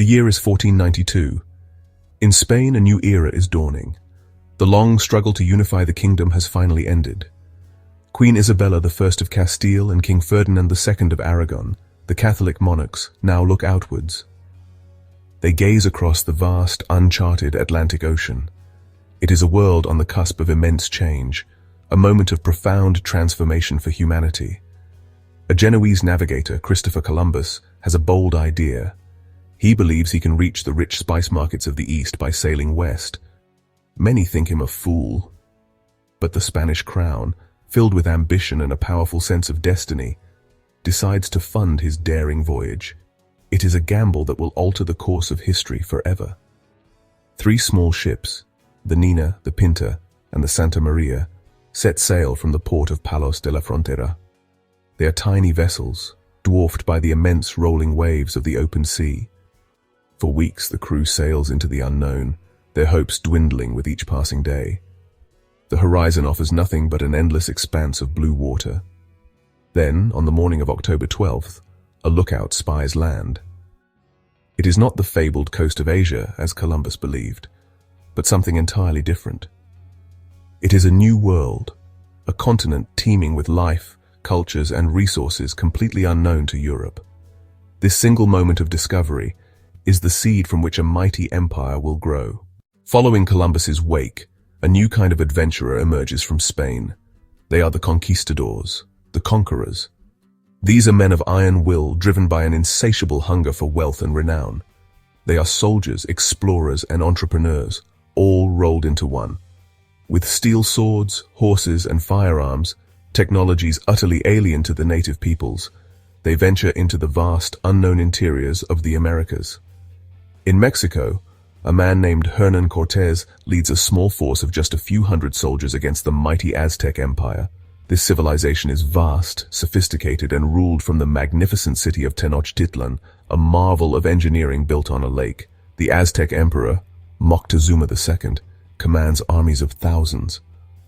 The year is 1492. In Spain, a new era is dawning. The long struggle to unify the kingdom has finally ended. Queen Isabella I of Castile and King Ferdinand II of Aragon, the Catholic monarchs, now look outwards. They gaze across the vast, uncharted Atlantic Ocean. It is a world on the cusp of immense change, a moment of profound transformation for humanity. A Genoese navigator, Christopher Columbus, has a bold idea. He believes he can reach the rich spice markets of the East by sailing west. Many think him a fool. But the Spanish crown, filled with ambition and a powerful sense of destiny, decides to fund his daring voyage. It is a gamble that will alter the course of history forever. 3 small ships, the Nina, the Pinta, and the Santa Maria, set sail from the port of Palos de la Frontera. They are tiny vessels, dwarfed by the immense rolling waves of the open sea. For weeks the crew sails into the unknown, their hopes dwindling with each passing day. The horizon offers nothing but an endless expanse of blue water. Then, on the morning of October 12th, a lookout spies land. It is not the fabled coast of Asia, as Columbus believed, but something entirely different. It is a new world, a continent teeming with life, cultures, and resources completely unknown to Europe. This single moment of discovery is the seed from which a mighty empire will grow. Following Columbus's wake, a new kind of adventurer emerges from Spain. They are the Conquistadors, the Conquerors. These are men of iron will, driven by an insatiable hunger for wealth and renown. They are soldiers, explorers, and entrepreneurs, all rolled into one. With steel swords, horses, and firearms, technologies utterly alien to the native peoples, they venture into the vast, unknown interiors of the Americas. In Mexico, a man named Hernán Cortés leads a small force of just a few hundred soldiers against the mighty Aztec Empire. This civilization is vast, sophisticated, and ruled from the magnificent city of Tenochtitlan, a marvel of engineering built on a lake. The Aztec emperor, Moctezuma II, commands armies of thousands.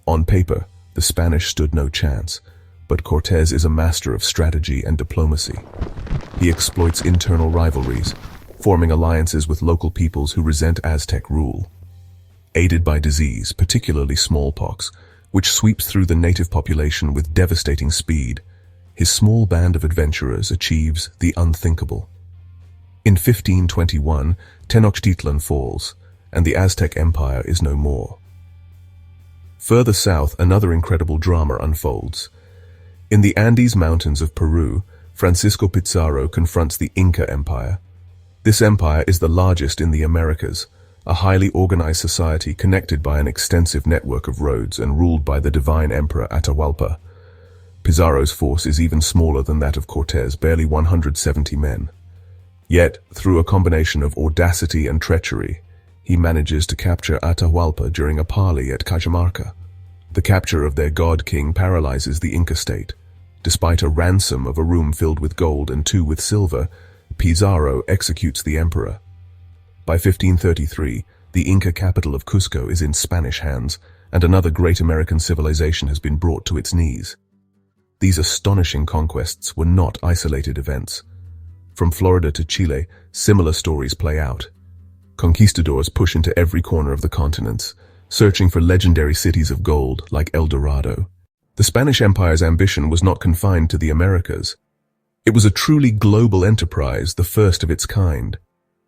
On paper, the Spanish stood no chance, but Cortés is a master of strategy and diplomacy. He exploits internal rivalries, forming alliances with local peoples who resent Aztec rule. Aided by disease, particularly smallpox, which sweeps through the native population with devastating speed, his small band of adventurers achieves the unthinkable. In 1521, Tenochtitlan falls, and the Aztec Empire is no more. Further south, another incredible drama unfolds. In the Andes Mountains of Peru, Francisco Pizarro confronts the Inca Empire. This empire is the largest in the Americas, a highly organized society connected by an extensive network of roads and ruled by the divine emperor Atahualpa. Pizarro's force is even smaller than that of Cortés, barely 170 men. Yet, through a combination of audacity and treachery, he manages to capture Atahualpa during a parley at Cajamarca. The capture of their god-king paralyzes the Inca state. Despite a ransom of a room filled with gold and 2 with silver, Pizarro executes the emperor. By 1533, the Inca capital of Cusco is in Spanish hands, and another great American civilization has been brought to its knees. These astonishing conquests were not isolated events. From Florida to Chile, similar stories play out. Conquistadors push into every corner of the continents, searching for legendary cities of gold like El Dorado. The Spanish Empire's ambition was not confined to the Americas. It was a truly global enterprise, the first of its kind.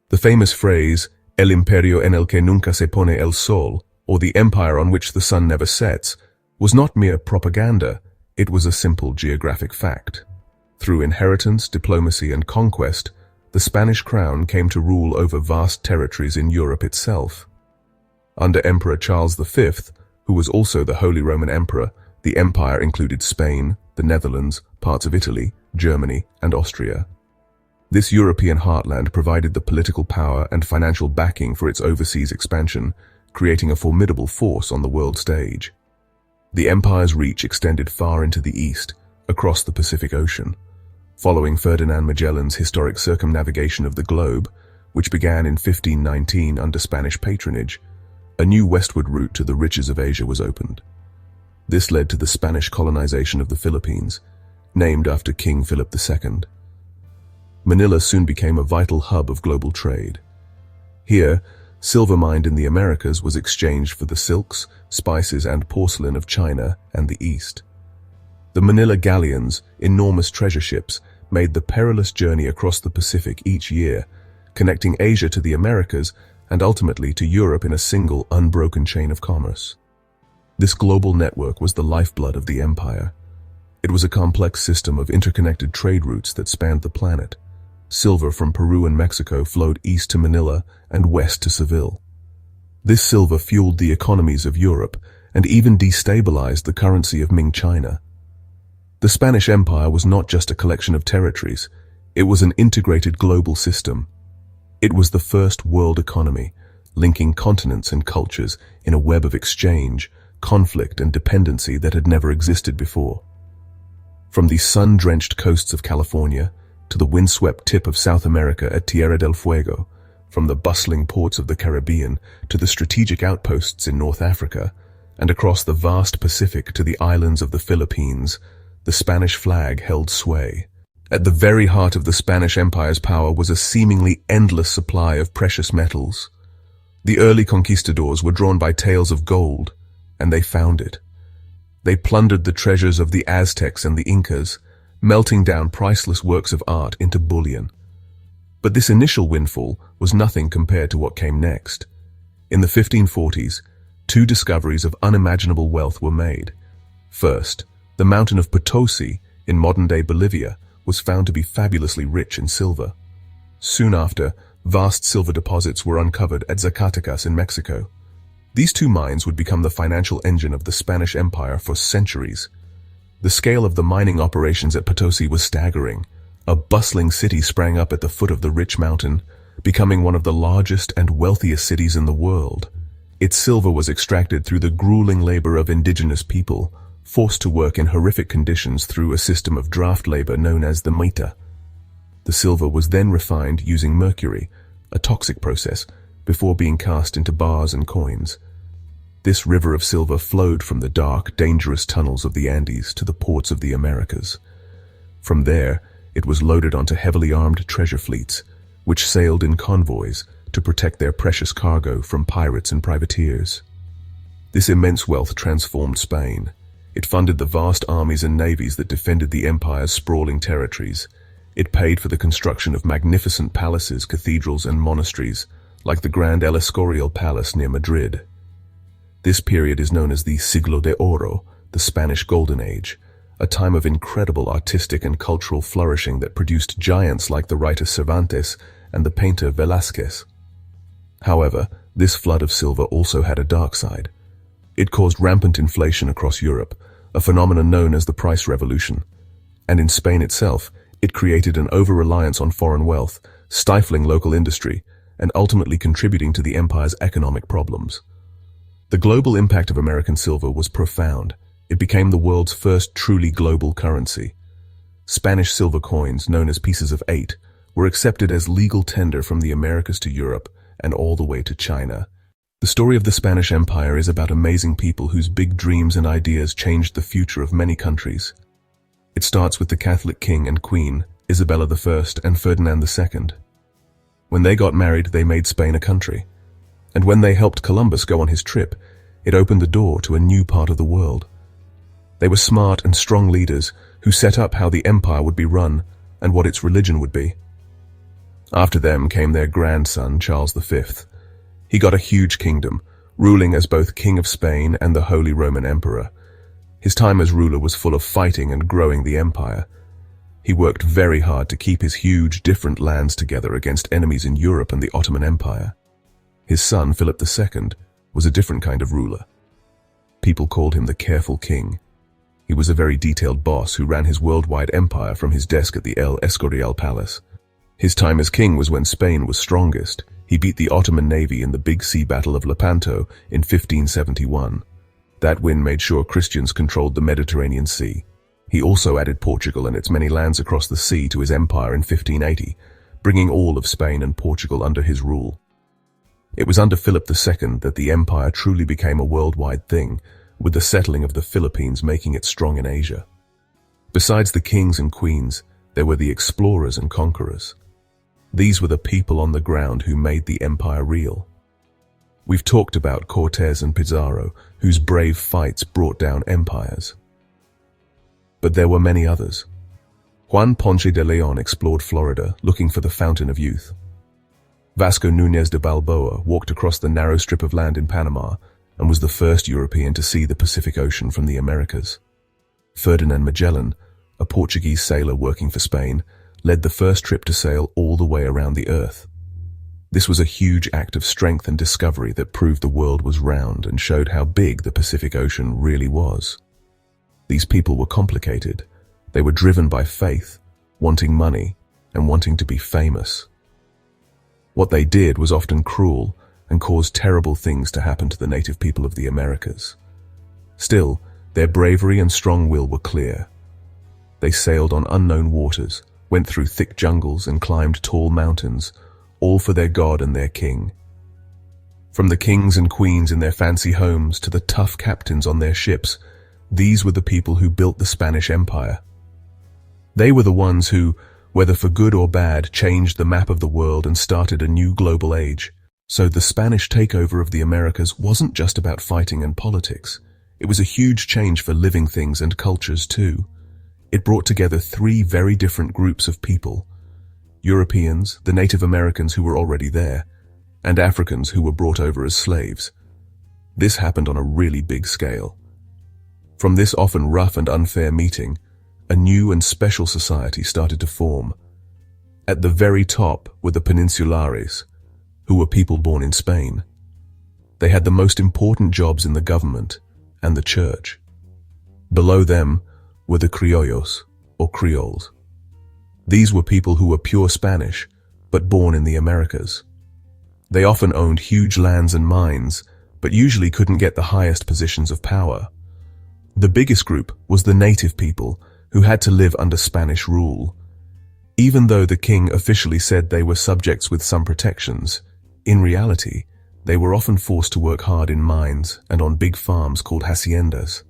The famous phrase, El imperio en el que nunca se pone el sol, or the empire on which the sun never sets, was not mere propaganda, it was a simple geographic fact. Through inheritance, diplomacy, and conquest, the Spanish crown came to rule over vast territories in Europe itself. Under Emperor Charles V, who was also the Holy Roman Emperor, the empire included Spain, the Netherlands, parts of Italy, Germany, and Austria. This European heartland provided the political power and financial backing for its overseas expansion, creating a formidable force on the world stage. The empire's reach extended far into the east, across the Pacific Ocean. Following Ferdinand Magellan's historic circumnavigation of the globe, which began in 1519 under Spanish patronage, a new westward route to the riches of Asia was opened. This led to the Spanish colonization of the Philippines, named after King Philip II. Manila soon became a vital hub of global trade. Here, silver mined in the Americas was exchanged for the silks, spices, and porcelain of China and the East. The Manila galleons, enormous treasure ships, made the perilous journey across the Pacific each year, connecting Asia to the Americas and ultimately to Europe in a single, unbroken chain of commerce. This global network was the lifeblood of the empire. It was a complex system of interconnected trade routes that spanned the planet. Silver from Peru and Mexico flowed east to Manila and west to Seville. This silver fueled the economies of Europe and even destabilized the currency of Ming China. The Spanish Empire was not just a collection of territories, it was an integrated global system. It was the first world economy, linking continents and cultures in a web of exchange, conflict, and dependency that had never existed before. From the sun-drenched coasts of California to the windswept tip of South America at Tierra del Fuego, from the bustling ports of the Caribbean to the strategic outposts in North Africa, and across the vast Pacific to the islands of the Philippines, the Spanish flag held sway. At the very heart of the Spanish Empire's power was a seemingly endless supply of precious metals. The early conquistadors were drawn by tales of gold, and they found it. They plundered the treasures of the Aztecs and the Incas, melting down priceless works of art into bullion. But this initial windfall was nothing compared to what came next. In the 1540s, two discoveries of unimaginable wealth were made. First, the mountain of Potosi in modern-day Bolivia was found to be fabulously rich in silver. Soon after, vast silver deposits were uncovered at Zacatecas in Mexico. These two mines would become the financial engine of the Spanish Empire for centuries. The scale of the mining operations at Potosi was staggering. A bustling city sprang up at the foot of the rich mountain, becoming one of the largest and wealthiest cities in the world. Its silver was extracted through the grueling labor of indigenous people, forced to work in horrific conditions through a system of draft labor known as the mita. The silver was then refined using mercury, a toxic process, before being cast into bars and coins. This river of silver flowed from the dark, dangerous tunnels of the Andes to the ports of the Americas. From there, it was loaded onto heavily armed treasure fleets, which sailed in convoys to protect their precious cargo from pirates and privateers. This immense wealth transformed Spain. It funded the vast armies and navies that defended the empire's sprawling territories. It paid for the construction of magnificent palaces, cathedrals, and monasteries, like the Grand El Escorial Palace near Madrid. This period is known as the Siglo de Oro, the Spanish Golden Age, a time of incredible artistic and cultural flourishing that produced giants like the writer Cervantes and the painter Velázquez. However, this flood of silver also had a dark side. It caused rampant inflation across Europe, a phenomenon known as the price revolution. And in Spain itself, it created an over-reliance on foreign wealth, stifling local industry, and ultimately contributing to the empire's economic problems. The global impact of American silver was profound. It became the world's first truly global currency. Spanish silver coins, known as pieces of 8, were accepted as legal tender from the Americas to Europe and all the way to China. The story of the Spanish Empire is about amazing people whose big dreams and ideas changed the future of many countries. It starts with the Catholic king and queen, Isabella I and Ferdinand II. When they got married, they made Spain a country. And when they helped Columbus go on his trip, it opened the door to a new part of the world. They were smart and strong leaders who set up how the empire would be run and what its religion would be. After them came their grandson, Charles V. He got a huge kingdom, ruling as both King of Spain and the Holy Roman Emperor. His time as ruler was full of fighting and growing the empire. He worked very hard to keep his huge, different lands together against enemies in Europe and the Ottoman Empire. His son, Philip II, was a different kind of ruler. People called him the Careful King. He was a very detailed boss who ran his worldwide empire from his desk at the El Escorial Palace. His time as king was when Spain was strongest. He beat the Ottoman navy in the Big Sea Battle of Lepanto in 1571. That win made sure Christians controlled the Mediterranean Sea. He also added Portugal and its many lands across the sea to his empire in 1580, bringing all of Spain and Portugal under his rule. It was under Philip II that the empire truly became a worldwide thing, with the settling of the Philippines making it strong in Asia. Besides the kings and queens, There were the explorers and conquerors. These were the people on the ground who made the empire real. We've talked about Cortés and Pizarro, whose brave fights brought down empires. But there were many others. Juan Ponce de Leon explored Florida, looking for the Fountain of Youth. Vasco Núñez de Balboa walked across the narrow strip of land in Panama and was the first European to see the Pacific Ocean from the Americas. Ferdinand Magellan, a Portuguese sailor working for Spain, led the first trip to sail all the way around the Earth. This was a huge act of strength and discovery that proved the world was round and showed how big the Pacific Ocean really was. These people were complicated. They were driven by faith, wanting money, and wanting to be famous. What they did was often cruel and caused terrible things to happen to the native people of the Americas. Still, their bravery and strong will were clear. They sailed on unknown waters, went through thick jungles and climbed tall mountains, all for their god and their king. From the kings and queens in their fancy homes to the tough captains on their ships, these were the people who built the Spanish Empire. They were the ones who, whether for good or bad, changed the map of the world and started a new global age. So the Spanish takeover of the Americas wasn't just about fighting and politics. It was a huge change for living things and cultures too. It brought together three very different groups of people: Europeans, the Native Americans who were already there, and Africans who were brought over as slaves. This happened on a really big scale. From this often rough and unfair meeting, a new and special society started to form. At the very top were the Peninsulares, who were people born in Spain. They had the most important jobs in the government and the church. Below them were the Criollos, or Creoles. These were people who were pure Spanish, but born in the Americas. They often owned huge lands and mines, but usually couldn't get the highest positions of power. The biggest group was the native people, who had to live under Spanish rule. Even though the king officially said they were subjects with some protections, in reality, they were often forced to work hard in mines and on big farms called haciendas.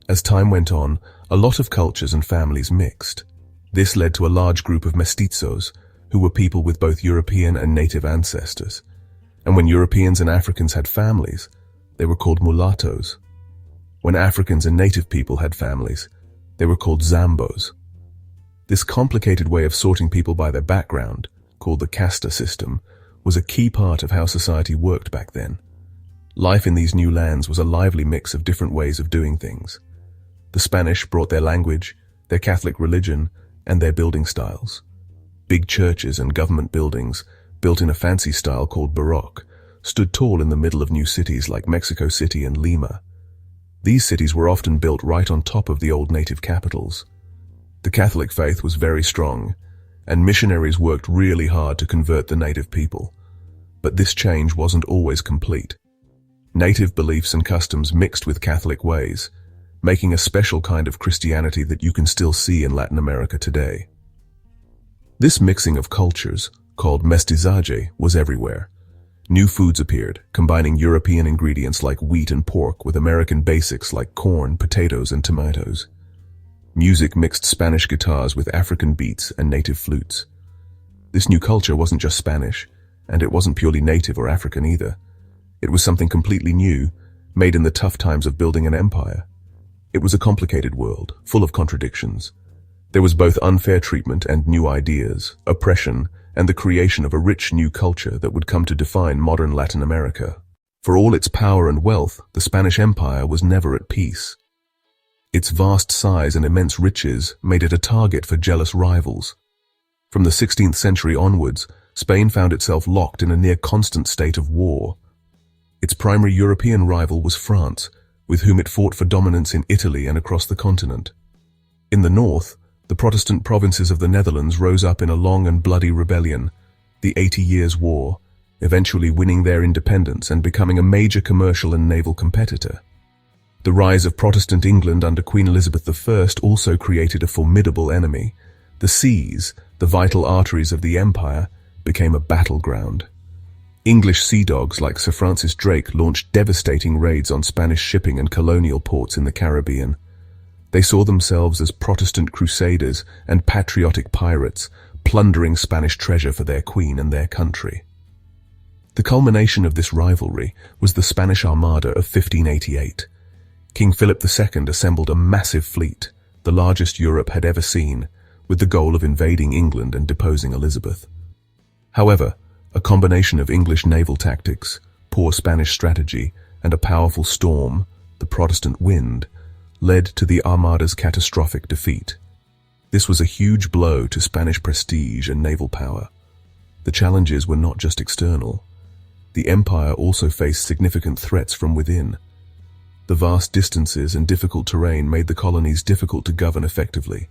As time went on, a lot of cultures and families mixed. This led to a large group of mestizos, who were people with both European and native ancestors. And when Europeans and Africans had families, they were called mulattoes. When Africans and native people had families, they were called zambos. This complicated way of sorting people by their background, called the casta system, was a key part of how society worked back then. Life in these new lands was a lively mix of different ways of doing things. The Spanish brought their language, their Catholic religion, and their building styles. Big churches and government buildings, built in a fancy style called Baroque, stood tall in the middle of new cities like Mexico City and Lima. These cities were often built right on top of the old native capitals. The Catholic faith was very strong, and missionaries worked really hard to convert the native people. But this change wasn't always complete. Native beliefs and customs mixed with Catholic ways, making a special kind of Christianity that you can still see in Latin America today. This mixing of cultures, called mestizaje, was everywhere. New foods appeared, combining European ingredients like wheat and pork with American basics like corn, potatoes, and tomatoes. Music mixed Spanish guitars with African beats and native flutes. This new culture wasn't just Spanish, and it wasn't purely native or African either. It was something completely new, made in the tough times of building an empire. It was a complicated world, full of contradictions. There was both unfair treatment and new ideas, oppression, and the creation of a rich new culture that would come to define modern Latin America. For all its power and wealth, the Spanish Empire was never at peace. Its vast size and immense riches made it a target for jealous rivals. From the 16th century onwards, Spain found itself locked in a near-constant state of war. Its primary European rival was France, with whom it fought for dominance in Italy and across the continent. In the north, the Protestant provinces of the Netherlands rose up in a long and bloody rebellion, the 80 Years' War, eventually winning their independence and becoming a major commercial and naval competitor. The rise of Protestant England under Queen Elizabeth I also created a formidable enemy. The seas, the vital arteries of the empire, became a battleground. English sea dogs like Sir Francis Drake launched devastating raids on Spanish shipping and colonial ports in the Caribbean. They saw themselves as Protestant crusaders and patriotic pirates, plundering Spanish treasure for their queen and their country. The culmination of this rivalry was the Spanish Armada of 1588. King Philip II assembled a massive fleet, the largest Europe had ever seen, with the goal of invading England and deposing Elizabeth. However, a combination of English naval tactics, poor Spanish strategy, and a powerful storm, the Protestant wind, led to the Armada's catastrophic defeat. This was a huge blow to Spanish prestige and naval power. The challenges were not just external. The empire also faced significant threats from within. The vast distances and difficult terrain made the colonies difficult to govern effectively.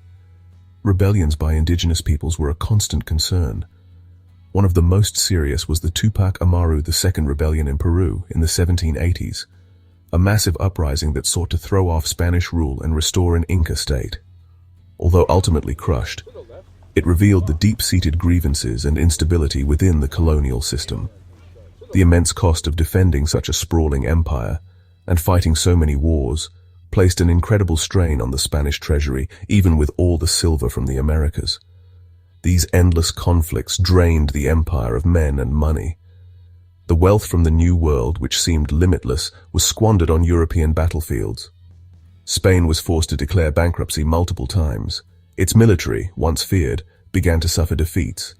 Rebellions by indigenous peoples were a constant concern. One of the most serious was the Tupac Amaru II rebellion in Peru in the 1780s, a massive uprising that sought to throw off Spanish rule and restore an Inca state. Although ultimately crushed, it revealed the deep-seated grievances and instability within the colonial system. The immense cost of defending such a sprawling empire and fighting so many wars placed an incredible strain on the Spanish treasury, even with all the silver from the Americas. These endless conflicts drained the empire of men and money. The wealth from the New World, which seemed limitless, was squandered on European battlefields. Spain was forced to declare bankruptcy multiple times. Its military, once feared, began to suffer defeats.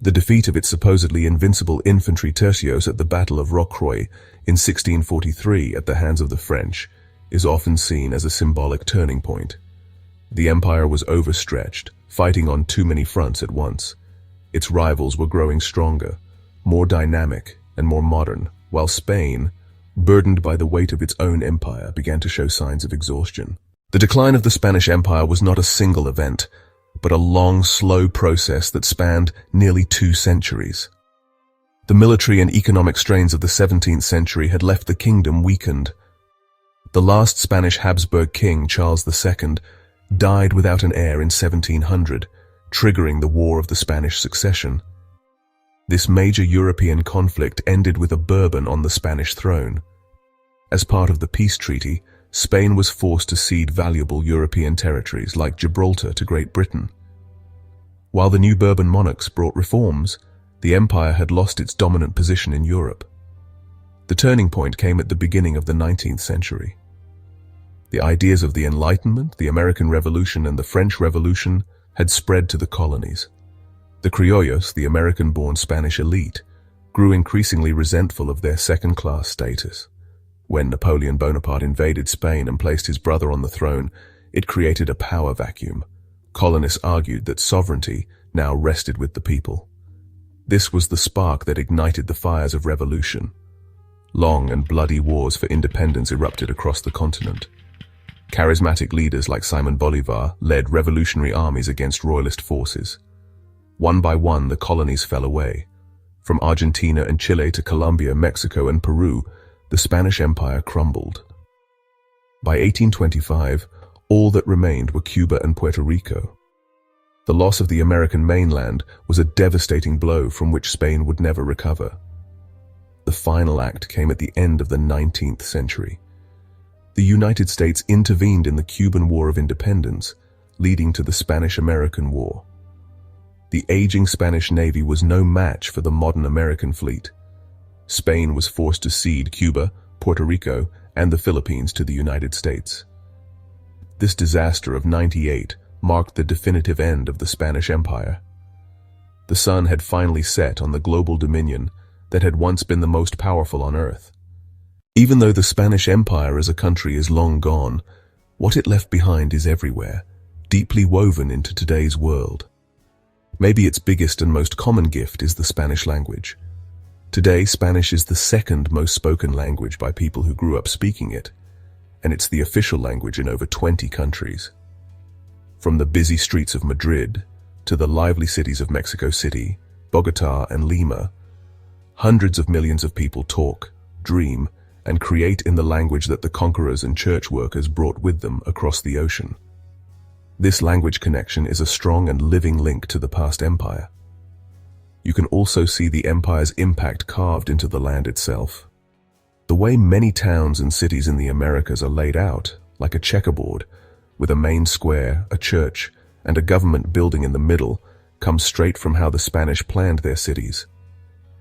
The defeat of its supposedly invincible infantry tercios at the Battle of Rocroi in 1643 at the hands of the French is often seen as a symbolic turning point. The empire was overstretched, fighting on too many fronts at once. Its rivals were growing stronger, more dynamic, and more modern, while Spain, burdened by the weight of its own empire, began to show signs of exhaustion. The decline of the Spanish Empire was not a single event, but a long, slow process that spanned nearly 2 centuries. The military and economic strains of the 17th century had left the kingdom weakened. The last Spanish Habsburg king, Charles II, died without an heir in 1700, triggering the War of the Spanish Succession. This major European conflict ended with a Bourbon on the Spanish throne. As part of the peace treaty, Spain was forced to cede valuable European territories like Gibraltar to Great Britain. While the new Bourbon monarchs brought reforms, the empire had lost its dominant position in Europe. The turning point came at the beginning of the 19th century. The ideas of the Enlightenment, the American Revolution, and the French Revolution had spread to the colonies. The criollos, the American-born Spanish elite, grew increasingly resentful of their second-class status. When Napoleon Bonaparte invaded Spain and placed his brother on the throne, it created a power vacuum. Colonists argued that sovereignty now rested with the people. This was the spark that ignited the fires of revolution. Long and bloody wars for independence erupted across the continent. Charismatic leaders like Simon Bolivar led revolutionary armies against royalist forces. One by one, the colonies fell away. From Argentina and Chile to Colombia, Mexico, and Peru, the Spanish Empire crumbled. By 1825, all that remained were Cuba and Puerto Rico. The loss of the American mainland was a devastating blow from which Spain would never recover. The final act came at the end of the 19th century. The United States intervened in the Cuban War of Independence, leading to the Spanish-American War. The aging Spanish Navy was no match for the modern American fleet. Spain was forced to cede Cuba, Puerto Rico, and the Philippines to the United States. This disaster of '98 marked the definitive end of the Spanish Empire. The sun had finally set on the global dominion that had once been the most powerful on Earth. Even though the Spanish Empire as a country is long gone, what it left behind is everywhere, deeply woven into today's world. Maybe its biggest and most common gift is the Spanish language. Today, Spanish is the second most spoken language by people who grew up speaking it, and it's the official language in over 20 countries. From the busy streets of Madrid to the lively cities of Mexico City, Bogota, and Lima, hundreds of millions of people talk, dream, and create in the language that the conquerors and church workers brought with them across the ocean. This language connection is a strong and living link to the past empire. You can also see the empire's impact carved into the land itself. The way many towns and cities in the Americas are laid out, like a checkerboard, with a main square, a church, and a government building in the middle, comes straight from how the Spanish planned their cities.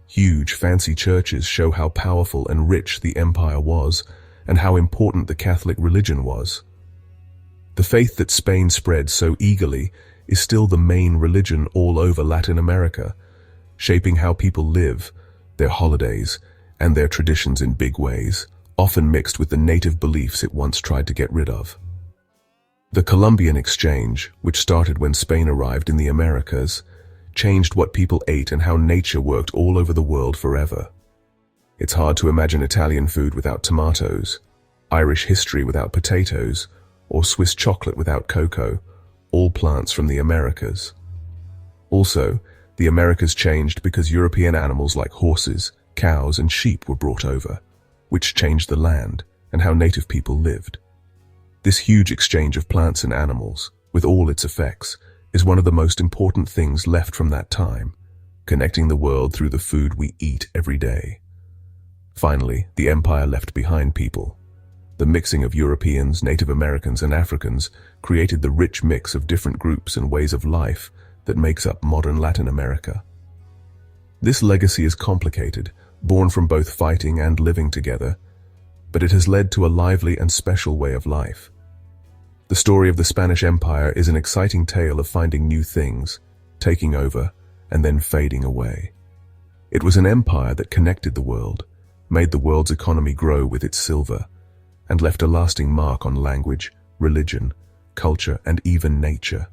Huge, fancy churches show how powerful and rich the empire was, and how important the Catholic religion was. The faith that Spain spread so eagerly is still the main religion all over Latin America, shaping how people live, their holidays, and their traditions in big ways, often mixed with the native beliefs it once tried to get rid of. The Columbian Exchange, which started when Spain arrived in the Americas, changed what people ate and how nature worked all over the world forever. It's hard to imagine Italian food without tomatoes, Irish history without potatoes, or Swiss chocolate without cocoa, all plants from the Americas. Also, the Americas changed because European animals like horses, cows, and sheep were brought over, which changed the land and how native people lived. This huge exchange of plants and animals, with all its effects, is one of the most important things left from that time, connecting the world through the food we eat every day. Finally, the empire left behind people. The mixing of Europeans, Native Americans, and Africans created the rich mix of different groups and ways of life that makes up modern Latin America. This legacy is complicated, born from both fighting and living together, but it has led to a lively and special way of life. The story of the Spanish Empire is an exciting tale of finding new things, taking over, and then fading away. It was an empire that connected the world, made the world's economy grow with its silver, and left a lasting mark on language, religion, culture, and even nature.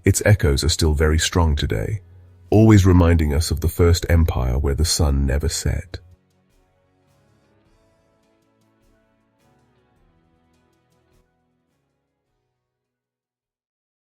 Its echoes are still very strong today, always reminding us of the first empire where the sun never set.